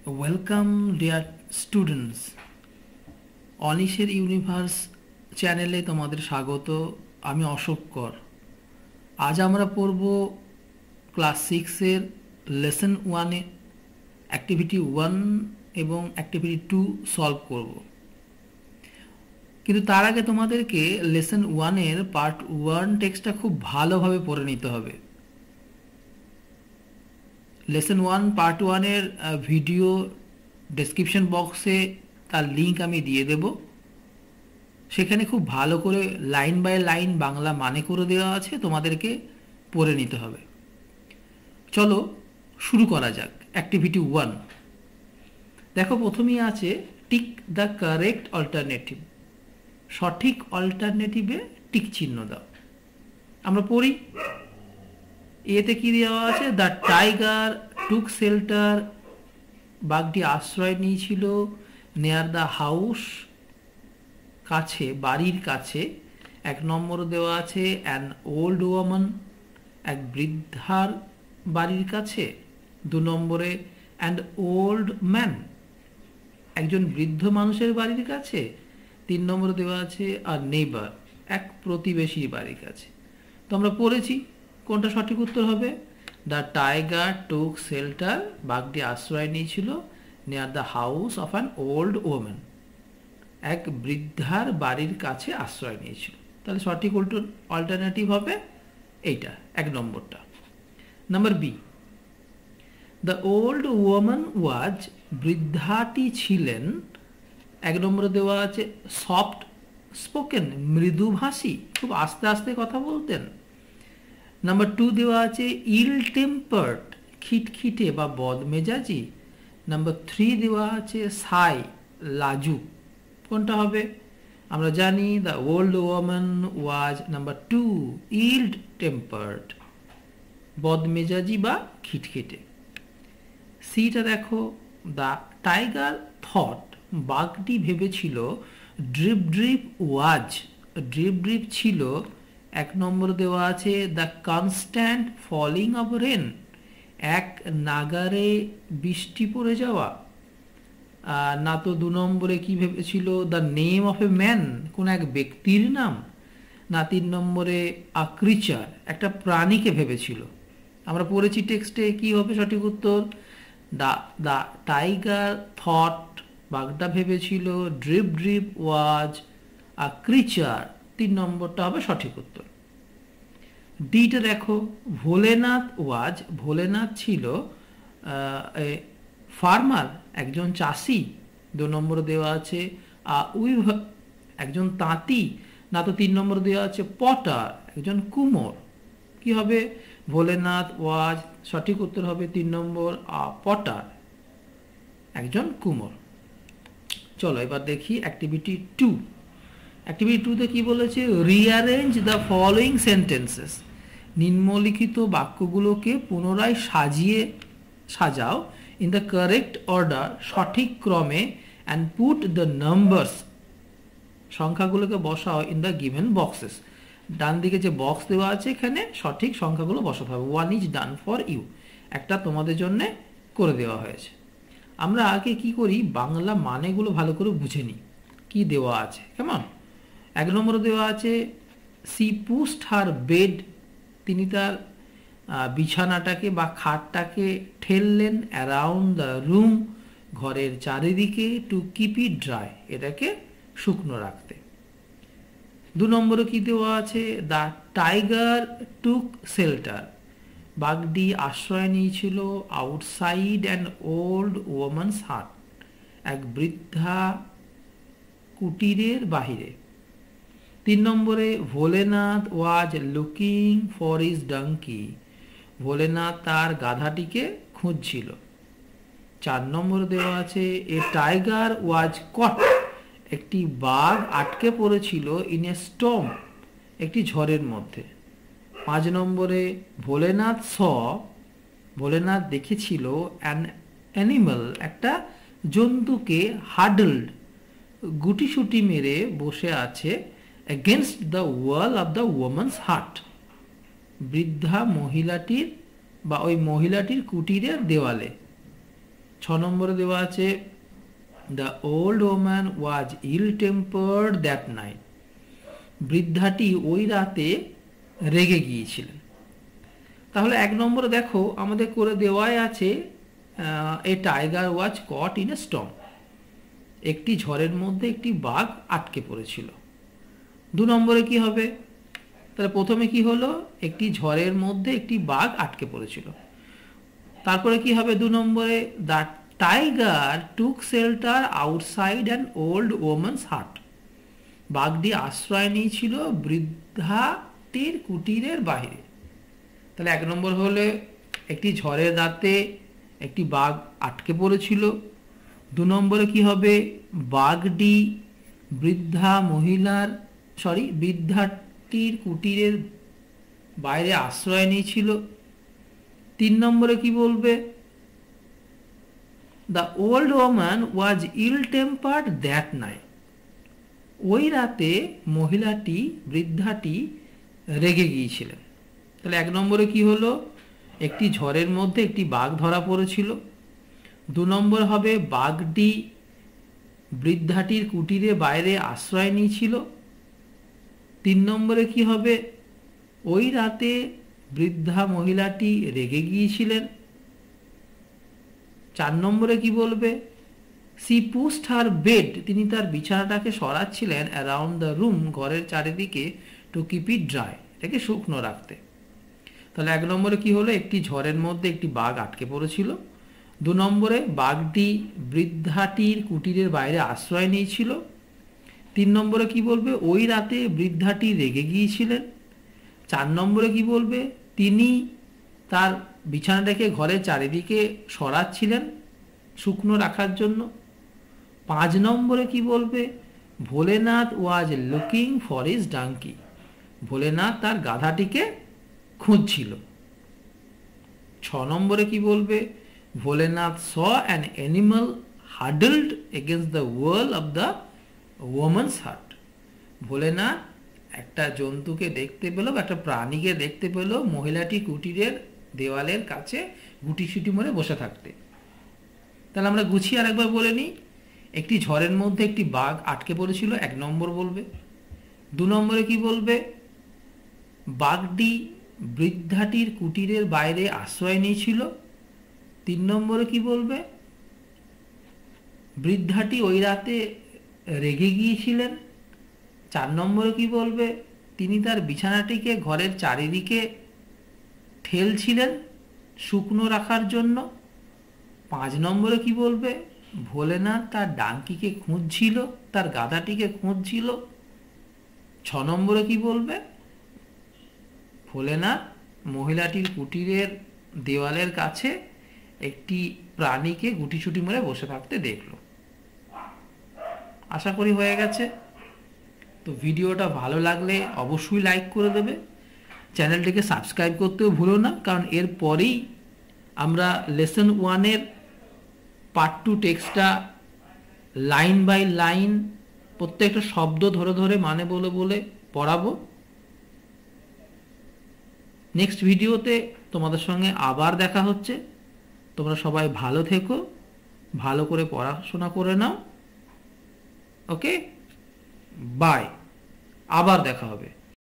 Welcome dear students. অনিশের universe চ্যানেলে তোমাদের স্বাগত। আমি অশোক কর। আজ আমরা পড়ব ক্লাস 6 এর লেসন 1 এ অ্যাক্টিভিটি 1 এবং অ্যাক্টিভিটি 2 সলভ করব। কিন্তু তার আগে তোমাদেরকে লেসন 1 এর পার্ট 1 টেক্সটটা খুব ভালোভাবে পড়ে নিতে হবে। লেসন 1 পার্ট 1 এর ভিডিও ডেসক্রিপশন বক্সে তার লিংক আমি দিয়ে দেব। সেখানে খুব ভালো করে লাইন বাই লাইন বাংলা মানে করে দেওয়া আছে, তোমাদেরকে পড়ে নিতে হবে। চলো শুরু করা যাক। অ্যাক্টিভিটি 1 দেখো, প্রথমেই আছে টিক দ্য কারেক্ট অল্টারনেটিভ। সঠিক অল্টারনেটিভে টিক চিহ্ন দাও। আমরা পড়ি। এতে কি দেওয়া আছে? দ্য টাইগার টুক শেল্টার, বাঘটি আশ্রয় নিয়েছিল নেয়ার দ্য হাউস, কাছে, বাড়ির কাছে। 1 নম্বর দেওয়া আছে অ্যান ওল্ড ওয়ামান, এক বৃদ্ধার বাড়ির কাছে। 2 নম্বরে অ্যান্ড ওল্ড ম্যান, একজন বৃদ্ধ মানুষের বাড়ির কাছে। 3 নম্বরে দেওয়া আছে আ নেইবার, এক প্রতিবেশীর বাড়ির কাছে। তো আমরা পড়েছি, কোনটা সঠিক উত্তর হবে? দ্য টাইগার টুক শেল্টার, বাঘটি আশ্রয় নিয়েছিল near the house of an old woman, এক বৃদ্ধার বাড়ির কাছে আশ্রয় নিয়েছিল। তাহলে সঠিক অল্টারনেটিভ হবে এইটা, 1 নম্বরটা। Number B, the old woman was, বৃদ্ধাটি ছিলেন। 1 নম্বরে দেওয়া আছে সফট স্পোকেন, মৃদুভাষী, খুব আস্তে আস্তে কথা বলতেন। নাম্বার 2 দেওয়া আছে ইল টেম্পার্ড, খিটখিটে বা বদমেজাজি। নাম্বার 3 দেওয়া আছে সাই, লাজুক। কোনটা হবে? আমরা জানি the old woman was number 2 ill tempered, বদমেজাজি বা খিটখিটে। সিটা দেখো, দ্য টাইগার থট, বাঘটি ভেবেছিল drip drip was, drip drip ছিল। 1 নম্বর দেওয়া আছে the constant falling of rain, এক নাগারে বৃষ্টি পড়ে যাওয়া। না তো 2 নম্বরে কি ভেবেছিল? The name of a man, কোন এক ব্যক্তির নাম। না 3 নম্বরে আ ক্রিচার, একটা প্রাণীকে ভেবেছিল। আমরা পড়েছি টেক্সটে, কি হবে সঠিক উত্তর? দ্য টাইগার থট, বাঘটা ভেবেছিল ড্রিপ ড্রিপ ওয়াজ আ ক্রিচার। 3 নম্বরটা হবে সঠিক উত্তর। ডিটা দেখো, ভোলেনাথ ওয়াজ, ভোলেনাথ ছিল ফার্মার, একজন চাষি। 2 নম্বর দেওয়া আছে উইভার, একজন তাঁতি। না তো 3 নম্বর দেওয়া আছে পটার, একজন কুমোর। কি হবে? ভোলেনাথ ওয়াজ, সঠিক উত্তর হবে 3 নম্বর পটার, একজন কুমোর। চলো এবার দেখি অ্যাক্টিভিটি 2। অ্যাক্টিভিটি 2 তে কি বলেছে? রিঅ্যারেঞ্জ দ্য ফলোয়িং সেন্টেন্সেস, নিম্নলিখিত বাক্যগুলোকে পুনরায় সাজাও ইন দ্য কারেক্ট অর্ডার, সঠিক ক্রমে, অ্যান্ড পুট দ্য নাম্বারস, সংখ্যাগুলোকে বসাও ইন দ্য গিভেন বক্সেস। ডান দিকে যে বক্স দেওয়া আছে এখানে সঠিক সংখ্যাগুলো বসাতে হবে। 1 ইজ ডান ফর ইউ, একটা তোমাদের জন্য করে দেওয়া হয়েছে। আমরা আগে কি করি, বাংলা মানেগুলো ভালো করে বুঝে নিই কি দেওয়া আছে। কেমন? 1 নম্বরে দেওয়া আছে সি পুস্ট হার বেড, তিনি তার বিছানাটাকে বা খাটটাকে ঠেললেন অ্যারাউন্ড দ্য রুম, ঘরের চারিদিকে, টু কিপ ইট ড্রাই, এটাকে শুকনো রাখতে। 2 নম্বরে কি দেওয়া আছে? দ্য টাইগার টুক শেল্টার, বাঘটি আশ্রয় নিয়েছিল আউটসাইড অ্যান ওল্ড ওম্যানস হাট, এক বৃদ্ধা কুটিরের বাহিরে। 3 নম্বরে Bholenath was looking for his donkey, Bholenath তার গাধাটিকে খুঁজছিল। 4 নম্বর দেওয়া আছে এ টাইগার ওয়াজ কট, একটি বাঘ আটকে পড়েছিল ইন এ স্টর্ম, একটি ঝড়ের মধ্যে। 5 নম্বরে ভোলেনাথ ভোলেনাথ দেখেছিল অ্যান অ্যানিমাল, একটা জন্তুকে হাডলড, গুটিসুটি মেরে বসে আছে against the wall of the woman's হাট, বৃদ্ধা মহিলাটির বা ওই মহিলাটির কুটিরের দেওয়ালে। নম্বরে দেওয়া আছে the old woman was ill tempered that night, বৃদ্ধাটি ওই রাতে রেগে গিয়েছিলেন। তাহলে 1 নম্বরে দেখো আমাদের করে দেওয়াই আছে a tiger was caught in a storm, একটি ঝড়ের মধ্যে একটি বাঘ আটকে পড়েছিল। 2 নম্বরে কি হবে? তাহলে প্রথমে কি হলো, একটি ঝড়ের মধ্যে একটি বাঘ আটকে পড়েছিল। তারপরে কি হবে 2 নম্বরে? The tiger took shelter outside an old woman's হাট, বাঘটি আশ্রয় নিয়েছিল বৃদ্ধাটির কুটিরের বাইরে। তাহলে 1 নম্বর হলে একটি ঝড়ের রাতে একটি বাঘ আটকে পড়েছিল। 2 নম্বরে কি হবে? বাঘটি বৃদ্ধাটির কুটিরের বাইরে আশ্রয় নিয়েছিল। 3 নম্বরে কি বলবে? The old woman was ill tempered that night, ওই রাতে বৃদ্ধাটি রেগে গিয়েছিলেন। তাহলে 1 নম্বরে কি হলো? একটি ঝড়ের মধ্যে একটি বাঘ ধরা পড়েছিল। 2 নম্বর হবে বাঘটি বৃদ্ধাটির কুটিরে বাইরে আশ্রয় নিয়েছিল। 3 নম্বরে কি হবে? ওই রাতে বৃদ্ধা মহিলাটি রেগে গিয়েছিলেন। 4 নম্বরে কি বলবে? সি পুশড হার বেড, তিনি তার বিছানাটাকে সরাচ্ছিলেন অ্যারাউন্ড দ্য রুম, ঘরের চারিদিকে, টু কিপ ইট ড্রাই, এটাকে শুকনো রাখতে। তাহলে 1 নম্বরে কি হলো? একটি ঝড়ের মধ্যে একটি বাঘ আটকে পড়েছিল। 2 নম্বরে বাঘটি বৃদ্ধাটির কুটিরের বাইরে আশ্রয় নিয়েছিল। 3 নম্বরে কি বলবে? ওই রাতে বৃদ্ধাটি রেগে গিয়েছিলেন। 4 নম্বরে কি বলবে? তিনি তার বিছানাটাকে ঘরের চারিদিকে সরাচ্ছিলেন শুকনো রাখার জন্য। 5 নম্বরে কি বলবে? Bholenath was looking for his donkey, Bholenath তার গাধাটিকে খুঁজছিল। 6 নম্বরে কি বলবে? Bholenath saw an animal huddled against the wall of the woman's hut, Bholenath একটা জন্তুকে দেখতে পেল, একটা প্রাণীকে দেখতে পেল মহিলাটি কুটিরের দেওয়ালের কাছে গুটিসুটি মরে বসে থাকতে। তাহলে আমরা গুছিয়ে আরেকবার বলে নিই। একটি ঝড়ের মধ্যে একটি বাঘ আটকে পড়েছিল, 1 নম্বর বলবে। 2 নম্বরে কি বলবে? বাঘটি বৃদ্ধাটির কুটিরের বাইরে আশ্রয় নিয়েছিল। 3 নম্বরে কি বলবে? বৃদ্ধাটি ওই রাতে রেগে গিয়েছিলেন। 4 নম্বরে কি বলবে? তিনি তার বিছানাটিকে ঘরের চারিদিকে ঠেলছিলেন শুকনো রাখার জন্য। 5 নম্বরে কি বলবে? ভোলেনাথ তার ডাঙ্কিকে খুঁজছিল, তার গাধাটিকে খুঁজছিল। 6 নম্বরে কি বলবে? ভোলেনাথ মহিলাটির কুটিরের দেওয়ালের কাছে একটি প্রাণীকে গুটিসুটি মেরে বসে থাকতে দেখল। আশা করি হয়ে গেছে। তো ভিডিওটা ভালো লাগলে অবশ্যই লাইক করে দেবে, চ্যানেলটিকে সাবস্ক্রাইব করতেও ভুলো না, কারণ এর পরেই আমরা লেসন 1-এর পার্ট 2 টেক্সটটা লাইন বাই লাইন প্রত্যেকটা শব্দ ধরে ধরে মানে বলে বলে পড়াবো। নেক্সট ভিডিওতে তোমাদের সঙ্গে আবার দেখা হচ্ছে। তোমরা সবাই ভালো থেকো, ভালো করে পড়াশোনা করে নাও। ওকে, বাই, আবার দেখা হবে।